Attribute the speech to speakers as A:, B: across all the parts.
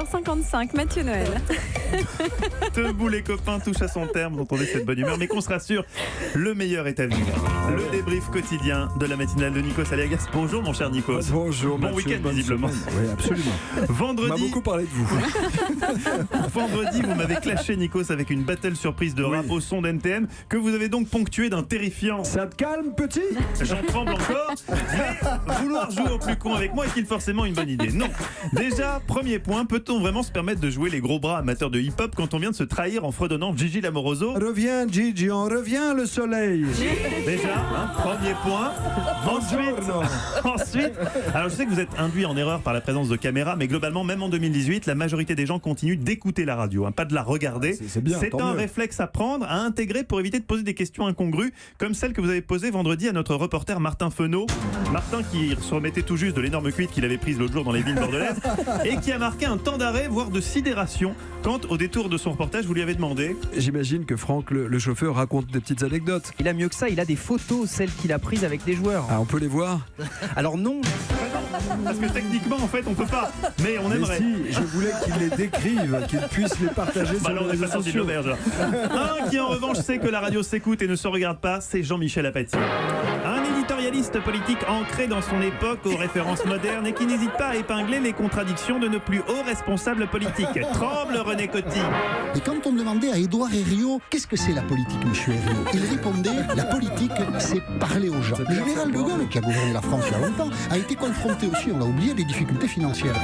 A: 6h55, Mathieu Noël.
B: Debout les copains touche à son terme, vous entendez cette bonne humeur, mais qu'on se rassure, le meilleur est à venir. Le débrief quotidien de la matinale de Nikos Aliagas. Bonjour mon cher Nikos.
C: Bonjour.
B: Bon
C: Mathieu,
B: week-end visiblement.
C: Oui, absolument. On m'a
B: Vendredi,
C: beaucoup parlé de vous.
B: vendredi, vous m'avez clashé Nikos avec une battle surprise de rap au son d'NTM que vous avez donc ponctué d'un terrifiant.
C: Ça te calme, petit?
B: J'en tremble encore, mais vouloir jouer au plus con avec moi est-il forcément une bonne idée? Non. Déjà, premier point, peut-on vraiment se permettre de jouer les gros bras amateurs de hip-hop quand on vient de se trahir en fredonnant Gigi Lamoroso?
C: Reviens, Gigi, on revient, le soleil.
B: Déjà, premier point. Ensuite, alors je sais que vous êtes induit en erreur par la présence de caméras, mais globalement, même en 2018, la majorité des gens continuent d'écouter la radio, pas de la regarder.
C: C'est bien,
B: C'est
C: tant
B: un
C: mieux.
B: réflexe à prendre, à intégrer pour éviter de poser des questions incongrues, comme celle que vous avez posée vendredi à notre reporter Martin Fenot. Martin qui se remettait tout juste de l'énorme cuite qu'il avait prise l'autre jour dans les vignes bordelaises et qui a marqué un temps d'arrêt, voire de sidération, quand au détour de son reportage, vous lui avez demandé...
C: J'imagine que Franck, le chauffeur, raconte des petites anecdotes.
D: Il a mieux que ça, il a des photos, celles qu'il a prises avec des joueurs.
C: Ah, on peut les voir?
D: Alors non,
B: Parce que techniquement, en fait, on peut pas, mais on
C: Mais
B: aimerait.
C: si, je voulais qu'il les décrive, qu'il puisse les partager
B: Bah
C: sur
B: là,
C: les
B: on est
C: réseaux
B: pas sorti de
C: sociaux.
B: l'auberge. Un qui en revanche sait que la radio s'écoute et ne se regarde pas, c'est Jean-Michel Apathy. Un éditorialiste politique ancré dans son époque aux références modernes et qui n'hésite pas à épingler les contradictions de nos plus hauts responsables politiques. Tremble René Coty.
E: Et quand on demandait à Édouard Herriot, qu'est-ce que c'est la politique, monsieur Herriot, il répondait, la politique, c'est parler aux gens. Le général de Gaulle, qui a gouverné la France il y a longtemps, a été confronté aussi, on l'a oublié, à des difficultés financières.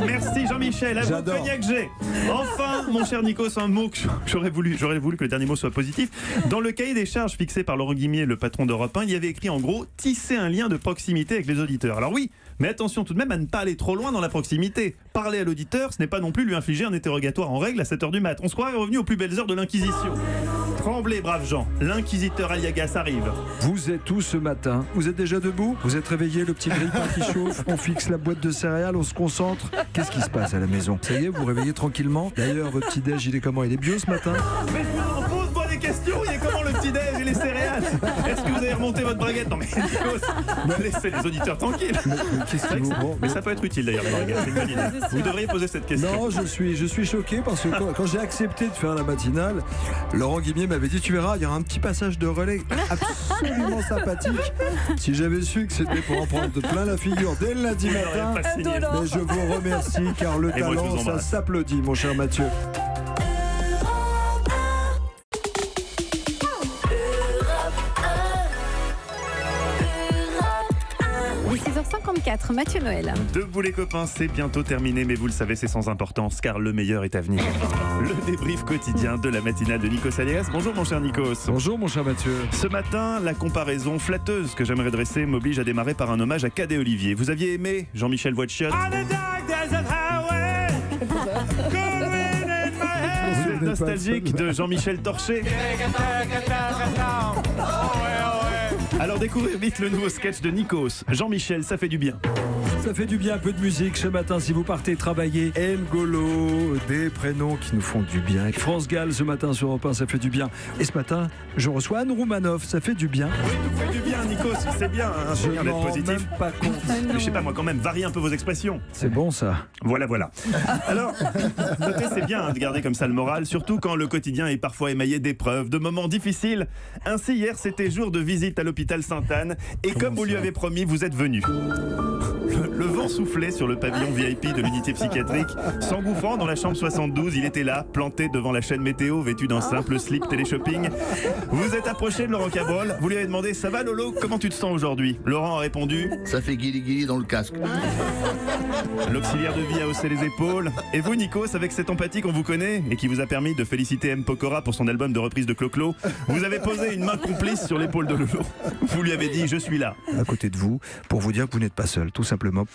B: Merci Jean-Michel, à vous
C: J'adore.
B: Cognac G. Enfin, mon cher Nikos, un mot que j'aurais voulu que le dernier mot soit positif. Dans le cahier des charges fixé par Laurent Guimier, le patron d'Europe 1, il y avait écrit en gros tisser un lien de proximité avec les auditeurs. Alors oui, mais attention tout de même à ne pas aller trop loin dans la proximité. Parler à l'auditeur, ce n'est pas non plus lui infliger un interrogatoire en règle à 7h du mat. On se croirait revenu aux plus belles heures de l'Inquisition. Tremblez, braves gens, l'inquisiteur Aliagas arrive.
C: Vous êtes où ce matin? Vous êtes déjà debout? Vous êtes réveillé, le petit grille-pain qui chauffe? On fixe la boîte de céréales, on se concentre? Qu'est-ce qui se passe à la maison? Ça y est, vous vous réveillez tranquillement? D'ailleurs, votre petit déj, il est comment? Il est bio ce matin?
B: Mais pose-moi des questions, il est comment le petit-déj et les céréales? Est-ce que vous avez remonté votre braguette? Non mais Nikos, laissez les auditeurs tranquilles.
C: Mais qu'est-ce qui vous... Bon,
B: Mais ça peut être utile d'ailleurs, les braguettes, c'est une bonne idée. Vous devriez poser cette question.
C: Non, je suis choqué parce que quand j'ai accepté de faire la matinale, Laurent Guimier m'avait dit, tu verras, il y aura un petit passage de relais absolument sympathique. Si j'avais su que c'était pour en prendre de plein la figure dès le lundi matin,
B: Pas signé.
C: mais je vous remercie car le
B: Et moi, je
C: talent,
B: vous
C: ça
B: embrasse.
C: s'applaudit, mon cher Mathieu.
A: Il est 6h54, Mathieu Noël.
B: Debout les copains, c'est bientôt terminé, mais vous le savez, c'est sans importance, car le meilleur est à venir. Le débrief quotidien de la matinale de Nikos Aliagas. Bonjour mon cher Nikos.
C: Bonjour, mon cher Mathieu.
B: Ce matin, la comparaison flatteuse que j'aimerais dresser m'oblige à démarrer par un hommage à Cadet Olivier. Vous aviez aimé Jean-Michel Voitchiotte? Vous êtes nostalgique de Jean-Michel Torché? Alors découvrez vite le nouveau sketch de Nikos. Jean-Michel, ça fait du bien.
C: Ça fait du bien, un peu de musique ce matin si vous partez travailler. N'Golo, des prénoms qui nous font du bien. France Gall ce matin sur Europe 1, ça fait du bien. Et ce matin, je reçois Anne Roumanoff, ça fait du bien.
B: Oui, tout fait du bien, Nikos. C'est bien, hein, c'est
C: Je
B: bien
C: m'en
B: d'être
C: rends
B: positif.
C: même pas compte.
B: Mais je sais pas, moi quand même, variez un peu vos expressions.
C: C'est bon ça.
B: Voilà. Alors, notez, c'est bien de garder comme ça le moral, surtout quand le quotidien est parfois émaillé d'épreuves, de moments difficiles. Ainsi, hier, c'était jour de visite à l'hôpital Sainte-Anne, et comme vous lui avez promis, vous êtes venu. Le vent soufflait sur le pavillon VIP de l'unité psychiatrique. S'engouffrant dans la chambre 72, il était là, planté devant la chaîne météo, vêtu d'un simple slip téléshopping. Vous êtes approché de Laurent Cabrol, vous lui avez demandé « Ça va Lolo, comment tu te sens aujourd'hui ?» Laurent a répondu
F: Ça fait guili-guili dans le casque.
B: L'auxiliaire de vie a haussé les épaules. Et vous, Nikos, avec cette empathie qu'on vous connaît et qui vous a permis de féliciter M. Pokora pour son album de reprise de Clo-Clo, vous avez posé une main complice sur l'épaule de Lolo. Vous lui avez dit « Je suis là ».
C: À côté de vous, pour vous dire que vous n'êtes pas seul, tout simplement.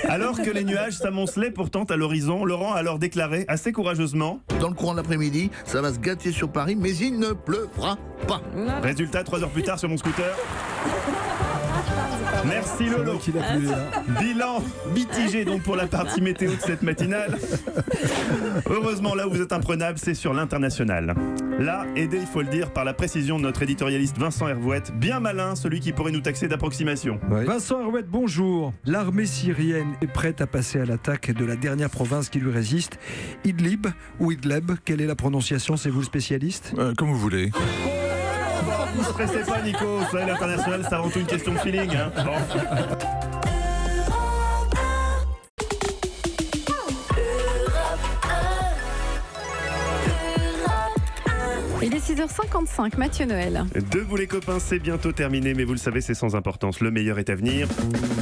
B: Alors que les nuages s'amoncelaient pourtant à l'horizon, Laurent a alors déclaré assez courageusement.
F: Dans le courant de l'après-midi, ça va se gâter sur Paris, mais il ne pleuvra pas.
B: Résultat, 3 heures plus tard sur mon scooter. Merci
C: C'est
B: Lolo.
C: moi qui l'a appelé, hein.
B: Bilan mitigé donc pour la partie météo de cette matinale. Heureusement, là où vous êtes imprenable, c'est sur l'international. Là, aidé, il faut le dire, par la précision de notre éditorialiste Vincent Hervouette, bien malin, celui qui pourrait nous taxer d'approximation.
C: Vincent Hervouette, bonjour. L'armée syrienne est prête à passer à l'attaque de la dernière province qui lui résiste, Idlib ou Idleb. Quelle est la prononciation? C'est vous le spécialiste?
G: Comme vous voulez.
B: Ne vous stressez pas, Nico. Vous savez, l'international, c'est avant tout une question de feeling. Hein. Bon.
A: Il est 6h55, Mathieu Noël.
B: Debout les copains, c'est bientôt terminé, mais vous le savez, c'est sans importance. Le meilleur est à venir.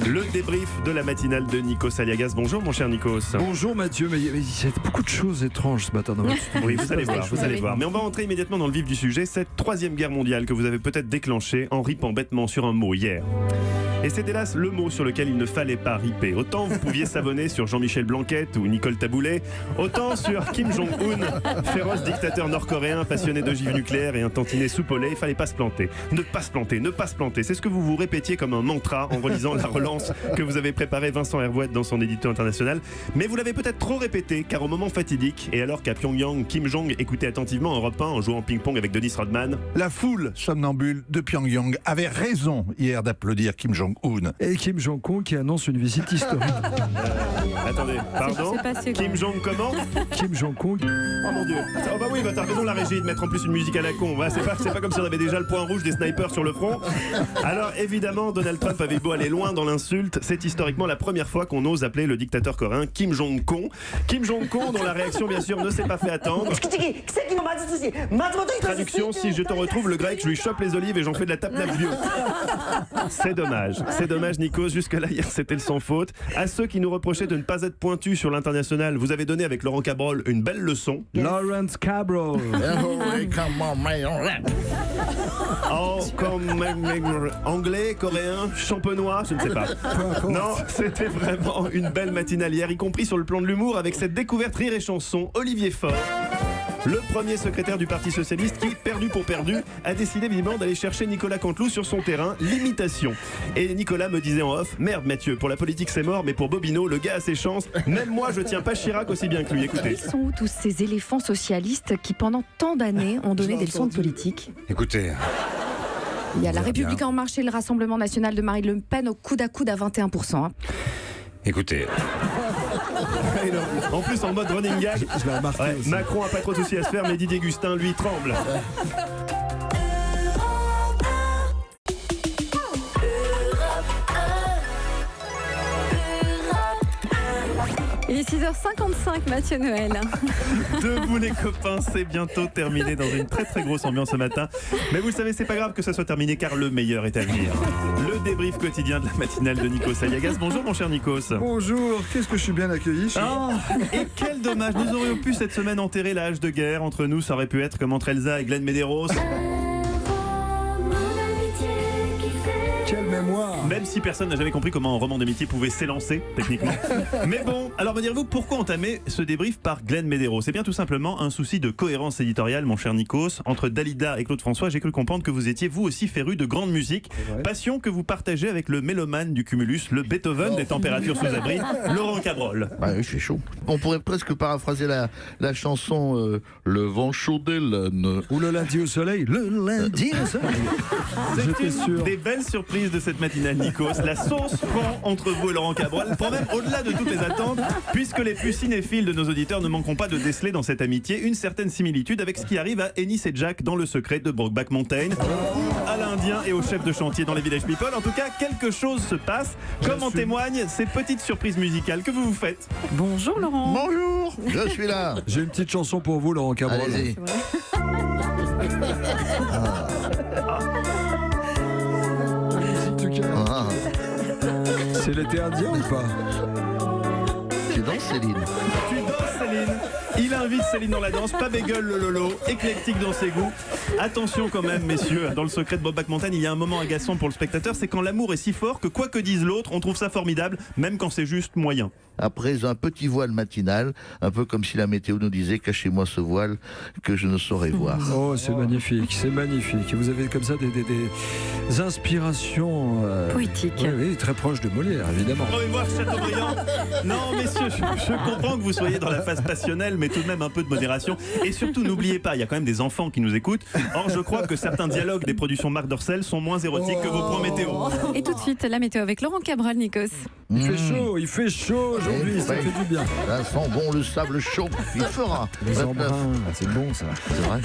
B: Le débrief de la matinale de Nikos Aliagas. Bonjour, mon cher Nikos.
C: Bonjour Mathieu, mais il y a beaucoup de choses étranges ce matin dans votre studio.
B: Oui, vous allez voir, vous allez voir. Mais on va entrer immédiatement dans le vif du sujet. Cette troisième guerre mondiale que vous avez peut-être déclenchée en ripant bêtement sur un mot hier. Et c'est hélas le mot sur lequel il ne fallait pas riper. Autant vous pouviez savonner sur Jean-Michel Blanquette ou Nicole Taboulet, autant sur Kim Jong-un, féroce dictateur nord-coréen passionné d'ogives nucléaires et un tantinet soupolé. Il fallait pas se planter. Ne pas se planter, ne pas se planter. C'est ce que vous vous répétiez comme un mantra en relisant la relance que vous avez préparée Vincent Hervouette dans son édito international. Mais vous l'avez peut-être trop répété, car au moment fatidique, et alors qu'à Pyongyang, Kim Jong écoutait attentivement Europe 1 en jouant au ping-pong avec Dennis Rodman.
G: La foule somnambule de Pyongyang avait raison hier d'applaudir Kim Jong-un.
C: Et Kim Jong-un qui annonce une visite historique.
B: Attendez, pardon.
A: C'est pas sûr.
B: Kim Jong comment?
C: Kim Jong-un.
B: Oh mon dieu. Oh bah oui, bah t'as raison la régie de mettre en plus une musique à la con. Bah, c'est pas comme si on avait déjà le point rouge des snipers sur le front. Alors évidemment, Donald Trump avait beau aller loin dans l'insulte, c'est historiquement la première fois qu'on ose appeler le dictateur coréen Kim Jong-un. Kim Jong-un dont la réaction bien sûr ne s'est pas fait attendre. Traduction, si je te retrouve le grec, je lui chope les olives et j'en fais de la tape vieux. C'est dommage Nikos, jusque-là hier c'était le sans faute. À ceux qui nous reprochaient de ne pas être pointus sur l'international, vous avez donné avec Laurent Cabrol une belle leçon.
C: Lawrence Cabrol.
B: Oh, comme anglais, coréen, champenois, je ne sais pas. Non, c'était vraiment une belle matinale hier, y compris sur le plan de l'humour, avec cette découverte rire et chanson, Olivier Faure. Le premier secrétaire du Parti Socialiste qui, perdu pour perdu, a décidé visiblement d'aller chercher Nicolas Canteloup sur son terrain, l'imitation. Et Nicolas me disait en off, merde Mathieu, pour la politique c'est mort, mais pour Bobino, le gars a ses chances. Même moi je tiens pas Chirac aussi bien que lui, écoutez.
H: Ils sont où tous ces éléphants socialistes qui pendant tant d'années ont donné des leçons de politique?
G: Écoutez,
H: Il y a La
G: verra
H: République
G: bien.
H: en marche et le Rassemblement national de Marine Le Pen au coude à coude à 21%. hein.
G: écoutez.
B: En plus en mode running gag.
C: Je l'ai remarqué
B: Ouais,
C: aussi.
B: Macron a pas trop de soucis à se faire, mais Didier Gustin, lui, tremble.
A: Il est 6h55, Mathieu Noël.
B: Debout les copains, c'est bientôt terminé dans une très très grosse ambiance ce matin. Mais vous le savez, c'est pas grave que ça soit terminé car le meilleur est à venir. Le débrief quotidien de la matinale de Nikos Aliagas. Bonjour mon cher Nikos.
C: Bonjour, qu'est-ce que je suis bien accueilli chez
B: Oh, et quel dommage, nous aurions pu cette semaine enterrer la hache de guerre entre nous, ça aurait pu être comme entre Elsa et Glenn Medeiros.
C: Quelle mémoire.
B: Même si personne n'a jamais compris comment un roman d'amitié pouvait s'élancer, techniquement. Mais bon, alors me direz-vous, pourquoi entamer ce débrief par Glenn Medeiros? C'est bien tout simplement un souci de cohérence éditoriale, mon cher Nikos. Entre Dalida et Claude François, j'ai cru comprendre que vous étiez vous aussi féru de grande musique. Passion que vous partagez avec le mélomane du Cumulus, le Beethoven des températures sous abri, Laurent Cabrol.
F: Bah oui, je suis chaud. On pourrait presque paraphraser la chanson Le vent chaud d'Hélène.
C: Ou le lundi au soleil. Le lundi au soleil. J'étais
B: C'est
C: sûr.
B: une des belles surprises de cette matinale, Nikos. La sauce prend entre vous et Laurent Cabrol, prend même au-delà de toutes les attentes, puisque les plus cinéphiles de nos auditeurs ne manqueront pas de déceler dans cette amitié une certaine similitude avec ce qui arrive à Ennis et Jack dans Le Secret de Brokeback Mountain, ou à l'Indien et au chef de chantier dans les Village People. En tout cas, quelque chose se passe, comme en témoignent ces petites surprises musicales que vous vous faites.
A: Bonjour Laurent.
F: Bonjour, je suis là.
C: J'ai une petite chanson pour vous, Laurent Cabrol.
F: Allez-y.
C: En tout cas,
F: Ah,
C: c'est l'été indien ou pas?
F: c'est danse, Céline.
B: Tu danses, Céline. Il invite Céline dans la danse, pas bégueule le lolo, éclectique dans ses goûts. Attention quand même, messieurs, dans le secret de Brokeback Mountain, il y a un moment agaçant pour le spectateur, c'est quand l'amour est si fort que quoi que dise l'autre, on trouve ça formidable, même quand c'est juste moyen.
F: Après un petit voile matinal, un peu comme si la météo nous disait « Cachez-moi ce voile que je ne saurais voir ».
C: Oh, c'est magnifique, c'est magnifique. Vous avez comme ça des inspirations
A: Poétiques.
C: Oui, très proches de Molière, évidemment.
B: Au revoir, Chateaubriand. Non, messieurs, je comprends que vous soyez dans la phase passionnelle, mais tout de même un peu de modération. Et surtout, n'oubliez pas, il y a quand même des enfants qui nous écoutent. Or, je crois que certains dialogues des productions Marc Dorcel sont moins érotiques que vos points météo.
A: Et tout de suite, la météo avec Laurent Cabral, Nikos.
C: Il fait chaud aujourd'hui, ça fait du bien.
F: Ça sent bon le sable chaud, il fera.
C: Les
F: 29.
C: embruns, c'est bon ça.
F: C'est vrai.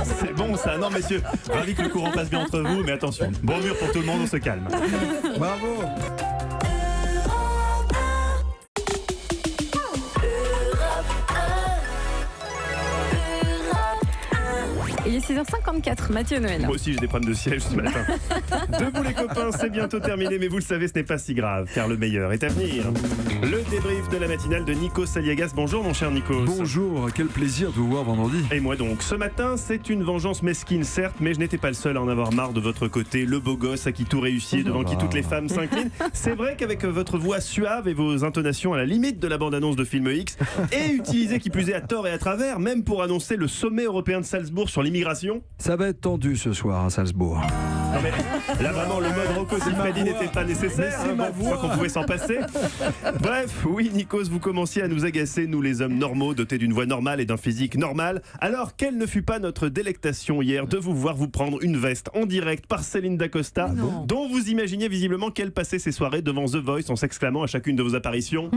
B: C'est bon ça. Non, messieurs, ravi que le courant passe bien entre vous, mais attention, bon mur pour tout le monde, on se calme.
C: Bravo.
A: Il est 6h54, Mathieu Noël.
B: Moi aussi j'ai des problèmes de siège ce matin. Debout les copains, c'est bientôt terminé, mais vous le savez, ce n'est pas si grave, car le meilleur est à venir. Le débrief de la matinale de Nikos Aliagas. Bonjour mon cher Nikos.
C: Bonjour, quel plaisir de vous voir vendredi.
B: Et moi donc, ce matin, c'est une vengeance mesquine certes, mais je n'étais pas le seul à en avoir marre de votre côté, le beau gosse à qui tout réussit, devant qui toutes les femmes s'inclinent. C'est vrai qu'avec votre voix suave et vos intonations à la limite de la bande-annonce de Film X, et utilisée qui plus est à tort et à travers, même pour annoncer le sommet européen de Salzbourg sur l'immigration.
C: Ça va être tendu ce soir à Salzbourg.
B: Non mais là vraiment le mode Rocco Siffredi n'était pas nécessaire,
C: c'est ma
B: je crois qu'on pouvait s'en passer. Bref, oui Nikos, vous commenciez à nous agacer, nous les hommes normaux, dotés d'une voix normale et d'un physique normal. Alors quelle ne fut pas notre délectation hier de vous voir vous prendre une veste en direct par Céline Dacosta, dont vous imaginiez visiblement qu'elle passait ses soirées devant The Voice en s'exclamant à chacune de vos apparitions.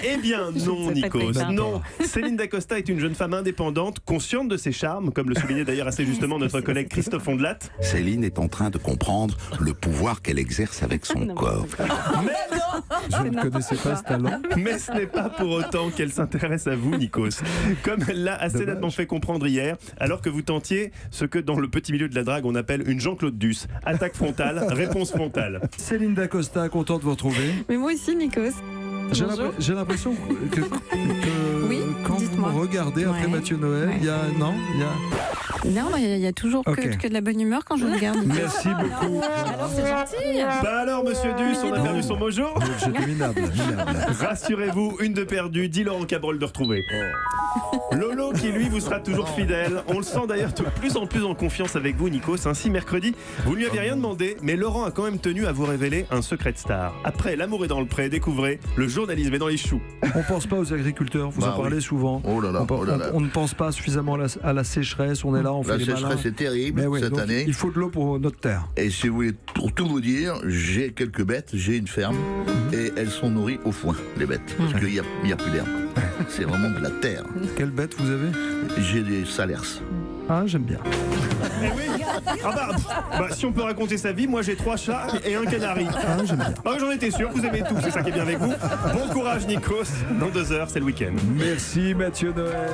B: Eh bien non Nikos, non. Céline Dacosta est une jeune femme indépendante, consciente de ses charmes, comme le soulignait d'ailleurs assez justement notre collègue Christophe Ondelat.
I: Céline est en train de comprendre le pouvoir qu'elle exerce avec son corps.
C: Je ne connaissais pas ce talent.
B: Mais ce n'est pas pour autant qu'elle s'intéresse à vous, Nikos. Comme elle l'a assez nettement fait comprendre hier, alors que vous tentiez ce que dans le petit milieu de la drague on appelle une Jean-Claude Duss. Attaque frontale, réponse frontale.
C: Céline Dacosta, content de vous retrouver.
A: Mais moi aussi, Nikos.
C: J'ai l'impression que
A: Oui,
C: quand vous
A: dites-moi.
C: me regardez après
A: Ouais.
C: Mathieu Noël, il y a
A: Non, il y a toujours
C: Ok.
A: que de la bonne humeur quand je vous regarde.
C: Merci beaucoup.
A: Alors c'est gentil.
B: Bah alors, monsieur Duss, on a perdu son mojo.
C: J'étais minable.
B: Rassurez-vous, une de perdue, dit Laurent Cabrol de retrouver. Lolo qui lui vous sera toujours fidèle. On le sent d'ailleurs de plus en plus en confiance avec vous Nikos. Ainsi mercredi, vous ne lui aviez rien demandé, mais Laurent a quand même tenu à vous révéler un secret de star. Après L'amour est dans le pré, découvrez le journalisme est dans les choux.
C: On pense pas aux agriculteurs, vous en parlez souvent.
F: Oh là là,
C: on,
F: oh là là.
C: on ne pense pas suffisamment à la sécheresse, on est là, on fait
F: La
C: les malins.
F: sécheresse est terrible
C: Mais oui,
F: cette
C: donc,
F: année.
C: il faut de l'eau pour notre terre.
F: Et si vous voulez, pour tout vous dire, j'ai quelques bêtes, j'ai une ferme, et elles sont nourries au foin, les bêtes, parce qu'il n'y a plus d'herbe. C'est vraiment de la terre.
C: Quelle bête vous avez?
F: J'ai des salers.
C: Ah, j'aime bien.
B: Eh oui. Bah, si on peut raconter sa vie, moi j'ai 3 chats et un canari.
C: Ah, j'aime bien.
B: Bah, j'en étais sûr, vous aimez tout, c'est ça qui est bien avec vous. Bon courage Nikos, dans 2 heures c'est le week-end.
C: Merci Mathieu Noël.